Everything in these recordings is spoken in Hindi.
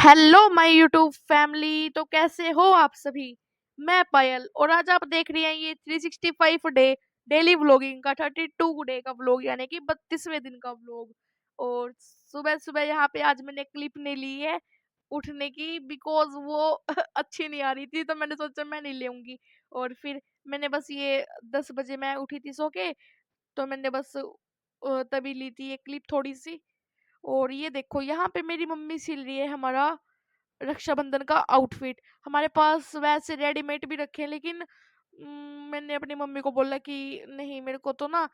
Hello my YouTube family. तो कैसे हो आप सभी। मैं पायल और आज आप देख रही हैं ये 365 डे डेली व्लॉगिंग का 32 डे का व्लॉग यानी कि 32वें दिन का व्लॉग। और सुबह सुबह यहाँ पे आज मैंने क्लिप नहीं ली है उठने की बिकॉज वो अच्छी नहीं आ रही थी, तो मैंने सोचा मैं नहीं लेऊंगी। और फिर मैंने बस ये 10 बजे मैं उठी थी सो के, तो मैंने बस तभी ली थी ये क्लिप थोड़ी सी। और ये देखो यहाँ पे मेरी मम्मी सिल रही है हमारा रक्षाबंधन का आउटफिट। हमारे पास वैसे रेडीमेड भी रखे हैं, लेकिन मैंने अपनी मम्मी को बोला कि नहीं, मेरे को तो ना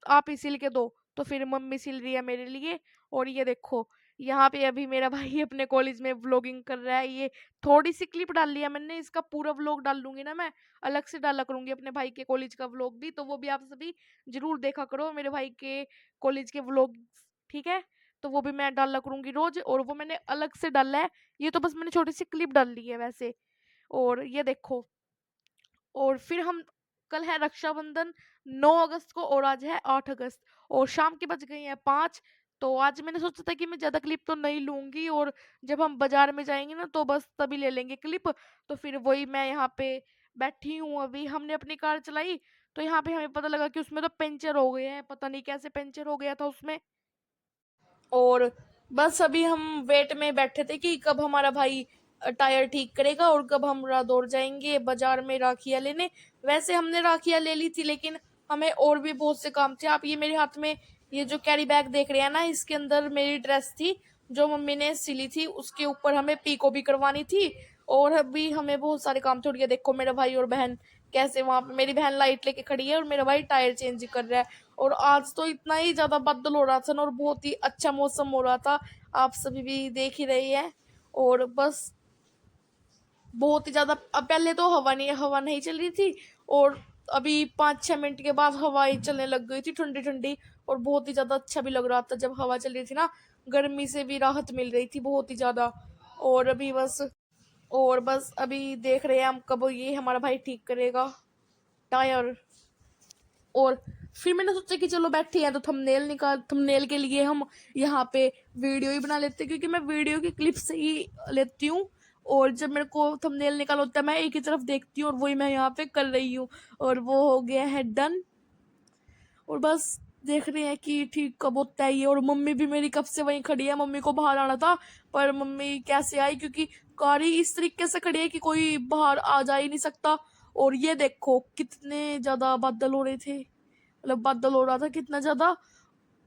आप ही सिल के दो। तो फिर मम्मी सिल रही है मेरे लिए। और ये देखो यहाँ पे अभी मेरा भाई अपने कॉलेज में व्लॉगिंग कर रहा है। ये थोड़ी सी क्लिप डाल लिया मैंने, इसका पूरा व्लॉग डाल लूंगी ना मैं, अलग से डाला करूंगी अपने भाई के कॉलेज का व्लॉग भी, तो वो भी आप सभी जरूर देखा करो मेरे भाई के कॉलेज के व्लॉग। ठीक है, तो वो भी मैं डाला करूंगी रोज, और वो मैंने अलग से डाला है। ये तो बस मैंने छोटी सी क्लिप डाल ली है वैसे। और ये देखो, और फिर हम कल है रक्षाबंधन 9 अगस्त को, और आज है 8 अगस्त, और शाम के बज गई हैं 5। तो आज मैंने सोचा था कि मैं ज़्यादा क्लिप तो नहीं लूंगी, और जब हम बाजार में जाएंगे ना तो बस तभी ले लेंगे क्लिप। तो फिर वही मैं यहाँ पे बैठी हूँ। अभी हमने अपनी कार चलाई तो यहाँ पे हमें पता लगा कि उसमें तो पंचर हो गए हैं, पता नहीं कैसे पंचर हो गया था उसमें। और बस अभी हम वेट में बैठे थे कि कब हमारा भाई टायर ठीक करेगा और कब हम रादौर जाएंगे बाजार में राखियां लेने। वैसे हमने राखियां ले ली थी, लेकिन हमें और भी बहुत से काम थे। आप ये मेरे हाथ में ये जो कैरी बैग देख रहे हैं ना, इसके अंदर मेरी ड्रेस थी जो मम्मी ने सिली थी, उसके ऊपर हमें पीको भी करवानी थी। और अभी हमें बहुत सारे काम थे। और ये देखो मेरा भाई और बहन कैसे वहां पे, मेरी बहन लाइट लेके खड़ी है और मेरा भाई टायर चेंज कर रहा है। और आज तो इतना ही ज्यादा बादल हो रहा था ना, और बहुत ही अच्छा मौसम हो रहा था, आप सभी भी देख ही रही है। और बस बहुत ही ज्यादा, अब पहले तो हवा नहीं चल रही थी, और अभी 5-6 मिनट के बाद हवा ही चलने लग गई थी ठंडी ठंडी। और बहुत ही ज्यादा अच्छा भी लग रहा था जब हवा चल रही थी ना, गर्मी से भी राहत मिल रही थी बहुत ही ज्यादा। और अभी बस, और बस अभी देख रहे हैं हम कब ये हमारा भाई ठीक करेगा टायर। और फिर मैंने सोचा कि चलो बैठे हैं तो थंबनेल के लिए हम यहाँ पे वीडियो ही बना लेते हैं, क्योंकि मैं वीडियो की क्लिप से ही लेती हूँ। और जब मेरे को थंबनेल निकाल होता है मैं एक ही तरफ देखती हूँ, और वही मैं यहाँ पे कर रही हूँ। और वो हो गया है डन। और बस देख रहे हैं कि ठीक कब होता है ये। और मम्मी भी मेरी कब से वहीं खड़ी है, मम्मी को बाहर आना था पर मम्मी कैसे आई, क्योंकि कार ही इस तरीके से खड़ी है कि कोई बाहर आ जा ही नहीं सकता। और ये देखो कितने ज्यादा बादल हो रहे थे, मतलब बादल हो रहा था कितना ज्यादा,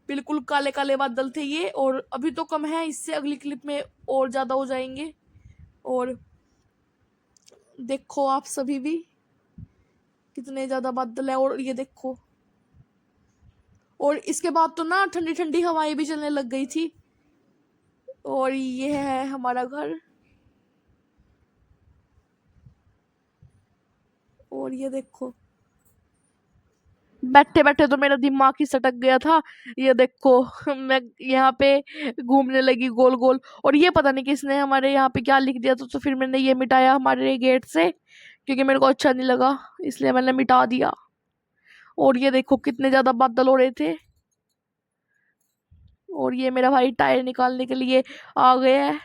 बिल्कुल काले काले बादल थे ये। और अभी तो कम है, इससे अगली क्लिप में और ज्यादा हो जाएंगे। और देखो आप सभी भी कितने ज्यादा बादल है। और ये देखो, और इसके बाद तो ना ठंडी ठंडी हवाएं भी चलने लग गई थी। और ये है हमारा घर। और ये देखो, बैठे बैठे तो मेरा दिमाग ही सटक गया था। ये देखो मैं यहाँ पे घूमने लगी गोल गोल, और ये पता नहीं किसने हमारे यहाँ पे क्या लिख दिया था, तो फिर मैंने ये मिटाया हमारे गेट से, क्योंकि मेरे को अच्छा नहीं लगा, इसलिए मैंने मिटा दिया। और ये देखो कितने ज्यादा बादल हो रहे थे। और ये मेरा भाई टायर निकालने के लिए आ गया है।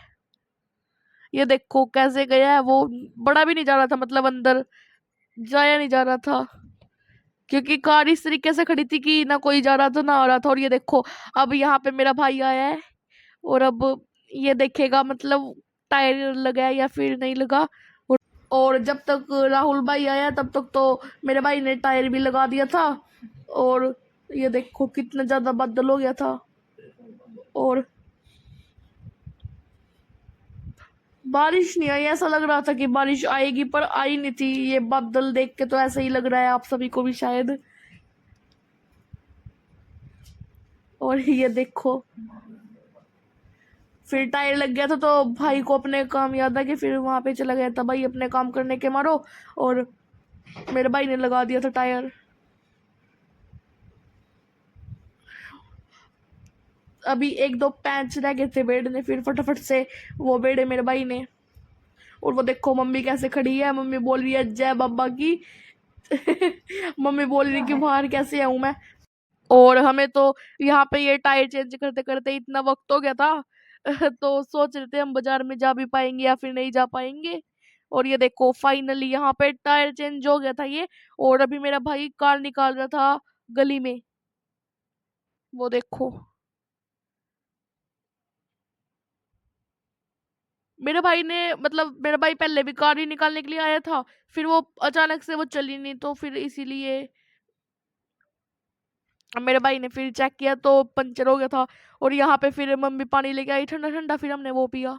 ये देखो कैसे गया है वो, बड़ा भी नहीं जा रहा था, मतलब अंदर जाया नहीं जा रहा था, क्योंकि कार इस तरीके से खड़ी थी कि ना कोई जा रहा था ना आ रहा था। और ये देखो अब यहाँ पे मेरा भाई आया है, और अब ये देखेगा मतलब टायर लगा है या फिर नहीं लगा। और जब तक राहुल भाई आया तब तक तो मेरे भाई ने टायर भी लगा दिया था। और ये देखो कितना ज्यादा बादल हो गया था। और बारिश नहीं आई, ऐसा लग रहा था कि बारिश आएगी पर आई नहीं थी। ये बादल देख के तो ऐसा ही लग रहा है आप सभी को भी शायद। और ये देखो फिर टायर लग गया था, तो भाई को अपने काम याद आ गया, फिर वहां पे चला गया था भाई अपने काम करने के मारो। और मेरे भाई ने लगा दिया था टायर। अभी एक दो पैंच रह गए थे बेड़ने, फिर फटाफट से वो बेड़े मेरे भाई ने। और वो देखो मम्मी कैसे खड़ी है, मम्मी बोल रही है जय बाबा की। मम्मी बोल रही कि बाहर कैसे आऊं मैं। और हमें तो यहाँ पे ये टायर चेंज करते करते इतना वक्त हो गया था, तो सोच रहे थे हम बाजार में जा भी पाएंगे या फिर नहीं जा पाएंगे। और ये देखो फाइनली यहाँ पे टायर चेंज हो गया था ये। और अभी मेरा भाई कार निकाल रहा था गली में, वो देखो। मेरे भाई ने मतलब मेरा भाई पहले भी कार ही निकालने के लिए आया था, फिर वो अचानक से वो चली नहीं, तो फिर इसीलिए मेरे भाई ने फिर चेक किया तो पंचर हो गया था। और यहाँ पे फिर मम्मी पानी लेके आई ठंडा ठंडा, फिर हमने वो पिया।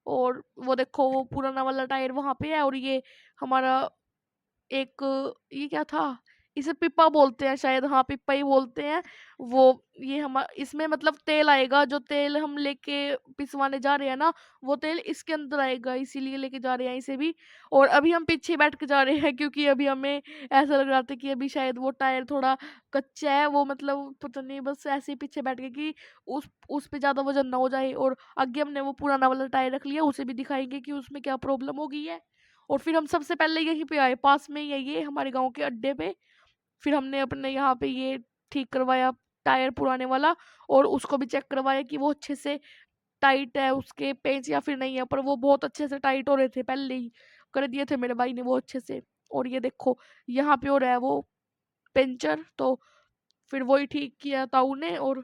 और वो देखो वो पुराना वाला टायर वहां पे है। और ये हमारा एक, ये क्या था, इसे पिप्पा बोलते हैं शायद, हाँ पिप्पा ही बोलते हैं। वो ये हम इसमें मतलब तेल आएगा, जो तेल हम लेके पिसवाने जा रहे हैं ना, वो तेल इसके अंदर आएगा, इसीलिए लेके जा रहे हैं इसे भी। और अभी हम पीछे बैठ के जा रहे हैं क्योंकि अभी हमें ऐसा लग रहा था कि अभी शायद वो टायर थोड़ा कच्चा है, वो मतलब पता नहीं, बस ऐसे ही पीछे बैठ के कि उस पे ज्यादा वजन ना हो जाए। और आगे हमने वो पुराना वाला टायर रख लिया, उसे भी दिखाएंगे कि उसमें क्या प्रॉब्लम हो गई है। और फिर हम सबसे पहले यहीं पे आए, पास में ही है ये हमारे गांव के अड्डे पे। फिर हमने अपने यहाँ पे ये ठीक करवाया टायर पुराने वाला। और उसको भी चेक करवाया कि वो अच्छे से टाइट है, उसके पेंच या फिर नहीं है, पर वो बहुत अच्छे से टाइट हो रहे थे, पहले ही कर दिए थे मेरे भाई ने वो अच्छे से। और ये देखो यहाँ पे हो रहा है वो पंचर, तो फिर वही ठीक किया ताऊ ने। और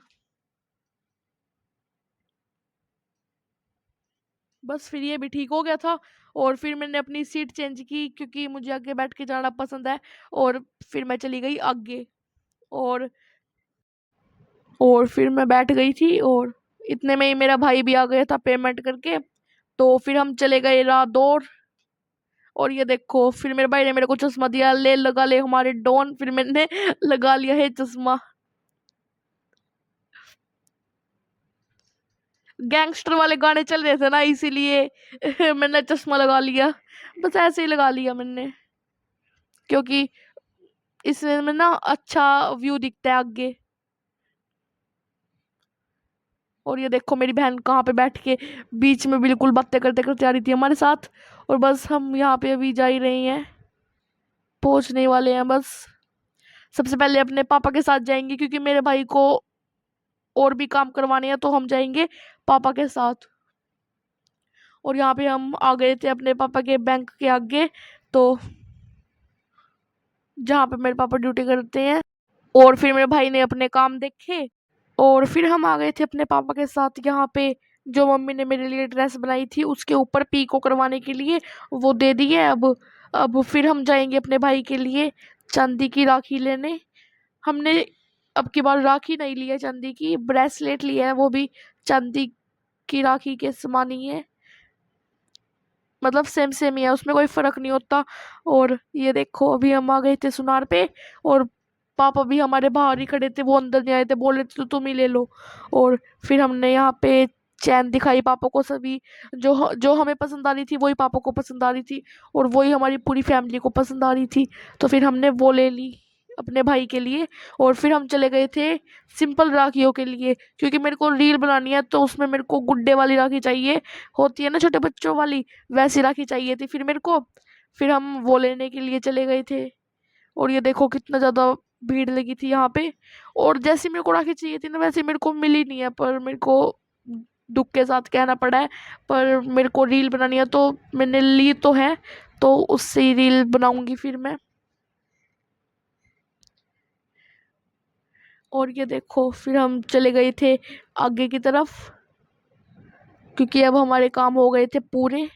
बस फिर ये भी ठीक हो गया था। और फिर मैंने अपनी सीट चेंज की क्योंकि मुझे आगे बैठ के जाना पसंद है। और फिर मैं चली गई आगे। और फिर मैं बैठ गई थी। और इतने में ही मेरा भाई भी आ गया था पेमेंट करके। तो फिर हम चले गए रात दौड़। और ये देखो फिर मेरे भाई ने मेरे को चश्मा दिया, ले लगा ले हमारे डॉन, फिर मैंने लगा लिया है चश्मा। गैंगस्टर वाले गाने चल रहे थे ना, इसीलिए मैंने चश्मा लगा लिया। बस ऐसे ही लगा लिया मैंने, क्योंकि इसमें में ना अच्छा व्यू दिखता है आगे। और ये देखो मेरी बहन कहाँ पे बैठ के बीच में बिल्कुल बातें करते करते आ रही थी हमारे साथ। और बस हम यहाँ पे अभी जा ही रहे हैं, पहुंचने वाले हैं बस। सबसे पहले अपने पापा के साथ जाएंगे क्योंकि मेरे भाई को और भी काम करवाने हैं, तो हम जाएंगे पापा के साथ। और यहाँ पे हम आ गए थे अपने पापा के बैंक के आगे, तो जहाँ पे मेरे पापा ड्यूटी करते हैं। और फिर मेरे भाई ने अपने काम देखे। और फिर हम आ गए थे अपने पापा के साथ यहाँ पे, जो मम्मी ने मेरे लिए ड्रेस बनाई थी उसके ऊपर पीको करवाने के लिए, वो दे दी है अब फिर हम जाएंगे अपने भाई के लिए चांदी की राखी लेने। हमने अब की बार राखी नहीं ली है चांदी की, ब्रेसलेट लिया है, वो भी चांदी की राखी के समान ही है, मतलब सेम सेम ही है, उसमें कोई फर्क नहीं होता। और ये देखो अभी हम आ गए थे सुनार पे। और पापा भी हमारे बाहर ही खड़े थे, वो अंदर नहीं आए थे, बोल रहे थे तो तुम ही ले लो। और फिर हमने यहाँ पे चैन दिखाई पापा को सभी, जो हमें पसंद आ रही थी वही पापा को पसंद आ रही थी, और वही हमारी पूरी फैमिली को पसंद आ रही थी, तो फिर हमने वो ले ली अपने भाई के लिए। और फिर हम चले गए थे सिंपल राखियों के लिए, क्योंकि मेरे को रील बनानी है तो उसमें मेरे को गुड्डे वाली राखी चाहिए, होती है ना छोटे बच्चों वाली, वैसी राखी चाहिए थी फिर मेरे को। फिर हम वो लेने के लिए चले गए थे। और ये देखो कितना ज़्यादा भीड़ लगी थी यहाँ पे। और जैसी मेरे को राखी चाहिए थी ना वैसे मेरे को मिली नहीं है, पर मेरे को दुख के साथ कहना पड़ा है, पर मेरे को रील बनानी है तो मैंने ली तो है, तो उससे ही रील बनाऊंगी फिर मैं। और ये देखो फिर हम चले गए थे आगे की तरफ, क्योंकि अब हमारे काम हो गए थे पूरे।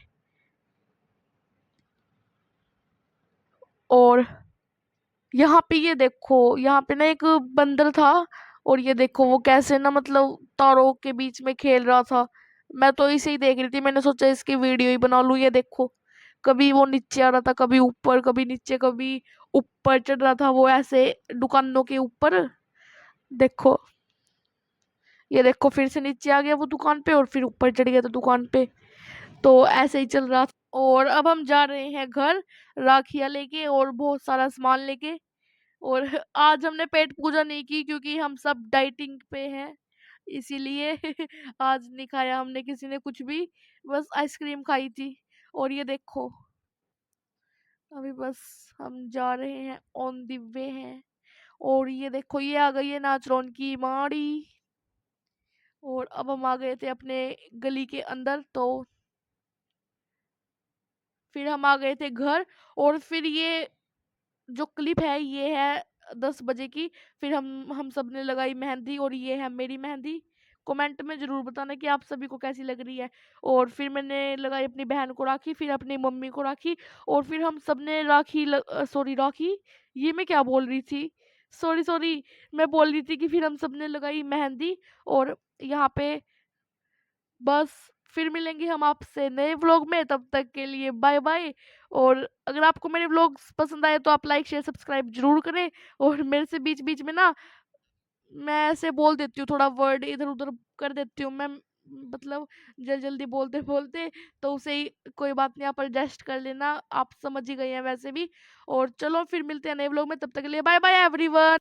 और यहाँ पे ये देखो यहाँ पे ना एक बंदर था। और ये देखो वो कैसे ना मतलब तारों के बीच में खेल रहा था। मैं तो इसे ही देख रही थी, मैंने सोचा इसकी वीडियो ही बना लूं। ये देखो कभी वो नीचे आ रहा था, कभी ऊपर, कभी नीचे, कभी ऊपर चढ़ रहा था वो ऐसे दुकानों के ऊपर। देखो ये देखो फिर से नीचे आ गया वो दुकान पे, और फिर ऊपर चढ़ गया था दुकान पे। तो ऐसे ही चल रहा था। और अब हम जा रहे हैं घर, राखियां लेके और बहुत सारा सामान लेके। और आज हमने पेट पूजा नहीं की क्योंकि हम सब डाइटिंग पे हैं, इसीलिए आज नहीं खाया हमने किसी ने कुछ भी, बस आइसक्रीम खाई थी। और ये देखो अभी बस हम जा रहे हैं, ऑन द वे हैं। और ये देखो ये आ गई है नाचरोन की माड़ी। और अब हम आ गए थे अपने गली के अंदर, तो फिर हम आ गए थे घर। और फिर ये जो क्लिप है ये है 10 बजे की। फिर हम सब ने लगाई मेहंदी, और ये है मेरी मेहंदी। कमेंट में ज़रूर बताना कि आप सभी को कैसी लग रही है। और फिर मैंने लगाई अपनी बहन को राखी, फिर अपनी मम्मी को राखी। और फिर हम सब ने सॉरी राखी, ये मैं क्या बोल रही थी, सॉरी सॉरी, मैं बोल रही थी कि फिर हम सब ने लगाई मेहंदी। और यहाँ पे बस, फिर मिलेंगे हम आपसे नए व्लॉग में, तब तक के लिए बाय बाय। और अगर आपको मेरे व्लॉग्स पसंद आए तो आप लाइक शेयर सब्सक्राइब जरूर करें। और मेरे से बीच बीच में ना मैं ऐसे बोल देती हूँ, थोड़ा वर्ड इधर उधर कर देती हूँ मैं, मतलब जल्दी बोलते बोलते, तो उसे ही कोई बात नहीं, आप एडजस्ट कर लेना, आप समझ ही गए हैं वैसे भी। और चलो फिर मिलते हैं नए व्लॉग में, तब तक के लिए बाय बाय एवरीवन।